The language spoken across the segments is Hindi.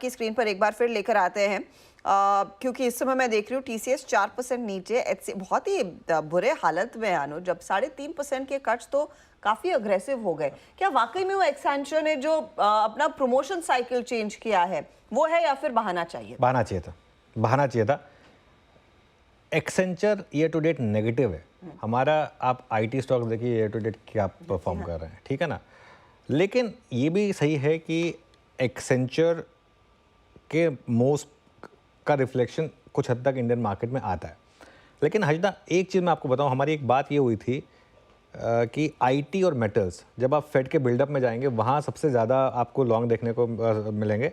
आपकी स्क्रीन पर एक बार फिर लेकर आते हैं, क्योंकि इस समय मैं देख रही हूँ TCS 4% नीचे, बहुत ही बुरे हालत में है अनुज। जब 3.5% के कट्स तो काफी अग्रेसिव हो गए। क्या वाकई में वो एक्सेंचर ने जो अपना प्रमोशन साइकिल चेंज किया है वो है, या फिर बहाना चाहिए? बहाना चाहिए था। Accenture year to date negative है हमारा। आप IT स्टॉक देखिए ईयर टू डेट क्या परफॉर्म कर रहे हैं, ठीक है ना। लेकिन ये भी सही है कि एक्सेंचर के मोस्ट का रिफ्लेक्शन कुछ हद तक इंडियन मार्केट में आता है। लेकिन हजदा, एक चीज़ मैं आपको बताऊं, हमारी एक बात ये हुई थी कि IT और मेटल्स, जब आप फेड के बिल्डअप में जाएंगे वहाँ सबसे ज़्यादा आपको लॉन्ग देखने को मिलेंगे,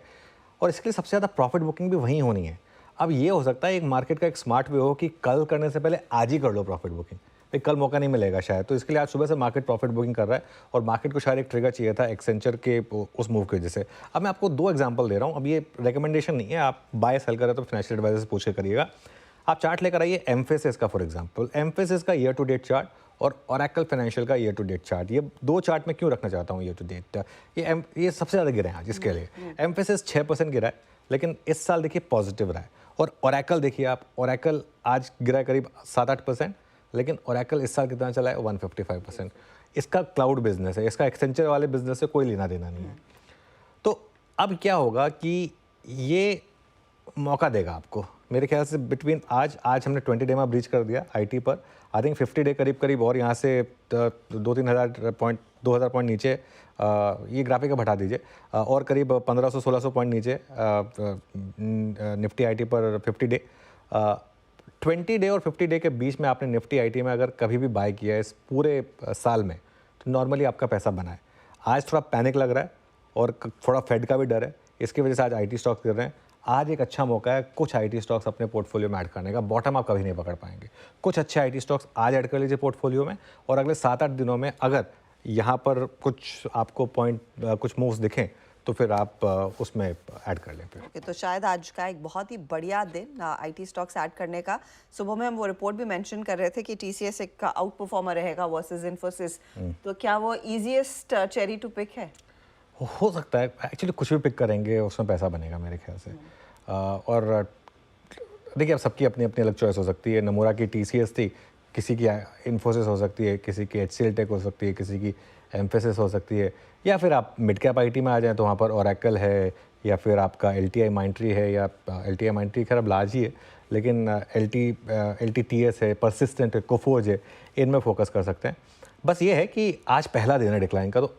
और इसके लिए सबसे ज़्यादा प्रॉफिट बुकिंग भी वहीं होनी है। अब ये हो सकता है एक मार्केट का एक स्मार्ट वे हो कि कल करने से पहले आज ही कर लो प्रॉफिट बुकिंग, एक कल मौका नहीं मिलेगा शायद, तो इसके लिए आज सुबह से मार्केट प्रॉफिट बुकिंग कर रहा है, और मार्केट को शायद एक ट्रिगर चाहिए था एक्सेंचर के उस मूव की वजह से। अब मैं आपको 2 एग्जांपल दे रहा हूँ, अब ये रिकमेंडेशन नहीं है, आप बाय सेल कर रहे हो तो फाइनेंशियल एडवाइजर से पूछ के करिएगा। आप चार्ट लेकर आइए एम्फेसिस का, फॉर एग्जांपल एम्फेसिस का ईयर टू डेट चार्ट और ओरेकल फाइनेंशियल का ईयर टू डेट चार्ट, ये 2 चार्ट में क्यों रखना चाहता हूँ ईयर टू डेट, ये सबसे ज़्यादा गिरे हैं आज इसके लिए। एम्फेसिस 6% गिरा है, लेकिन इस साल देखिए पॉजिटिव रहा है। और ओरेकल देखिए आप, ओरेकल आज गिरा है करीब 7-8%, लेकिन ओरेकल इस साल कितना चला है 155%। इसका क्लाउड बिजनेस है, इसका एक्सेंचर वाले बिजनेस से कोई लेना देना नहीं है। तो अब क्या होगा कि ये मौका देगा आपको मेरे ख्याल से बिटवीन आज हमने 20 डे में ब्रीच कर दिया IT पर। आई थिंक 50 डे करीब और यहाँ से 2-3 हज़ार पॉइंट, 2000 पॉइंट नीचे, ये ग्राफिक अब हटा दीजिए, और करीब 1500-1600 पॉइंट नीचे निफ्टी IT पर 50 डे। 20 डे और 50 डे के बीच में आपने निफ्टी IT में अगर कभी भी बाय किया है इस पूरे साल में, तो नॉर्मली आपका पैसा बना है। आज थोड़ा पैनिक लग रहा है और थोड़ा फेड का भी डर है, इसकी वजह से आज IT स्टॉक्स गिर रहे हैं। आज एक अच्छा मौका है कुछ IT स्टॉक्स अपने पोर्टफोलियो में ऐड करने का, बॉटम आप कभी नहीं पकड़ पाएंगे। कुछ अच्छे IT स्टॉक्स आज ऐड कर लीजिए पोर्टफोलियो में, और अगले 7-8 दिनों में अगर यहाँ पर कुछ आपको कुछ मूव्स दिखें तो फिर आप उसमें ऐड कर लें फिर। ओके, तो शायद आज का एक बहुत ही बढ़िया दिन IT स्टॉक्स ऐड करने का। सुबह में हम वो रिपोर्ट भी मेंशन कर रहे थे कि TCS एक आउट परफॉर्मर रहेगा वर्सेस इन्फोसिस, तो क्या वो इजीएस्ट चेरी टू पिक है? हो सकता है, एक्चुअली कुछ भी पिक करेंगे उसमें पैसा बनेगा मेरे ख्याल से। और देखिए अब सबकी अपनी अपनी अलग चॉइस हो सकती है। नमूरा की TCS थी, किसी की इन्फोसिस हो सकती है, किसी की HCL टेक हो सकती है, किसी की एम्फेसिस हो सकती है, या फिर आप मिड कैप IT में आ जाएं तो वहाँ पर ओरेकल है, या फिर आपका LTI माइंट्री है, या LTI माइंट्री खैर अब लार्ज ही है, लेकिन LTTS है, परसिस्टेंट है, कोफोज है, इनमें फोकस कर सकते हैं। बस ये है कि आज पहला दिन है डिक्लाइन का, तो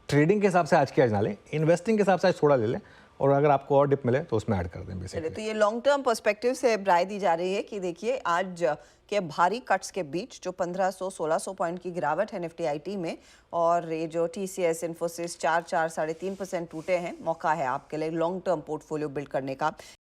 ट्रेडिंग के हिसाब से आज की आज ना लें, इन्वेस्टिंग के हिसाब से आज थोड़ा ले लें, और अगर आपको और डिप मिले तो उसमें ऐड कर दें बेसिकली। तो ये लॉन्ग टर्म पर्सपेक्टिव से राय दी जा रही है कि देखिए आज के भारी कट्स के बीच जो 1500-1600 पॉइंट की गिरावट है निफ्टी IT में, और ये जो TCS इन्फोसिस 4-4-3.5% टूटे हैं, मौका है आपके लिए लॉन्ग टर्म पोर्टफोलियो बिल्ड करने का।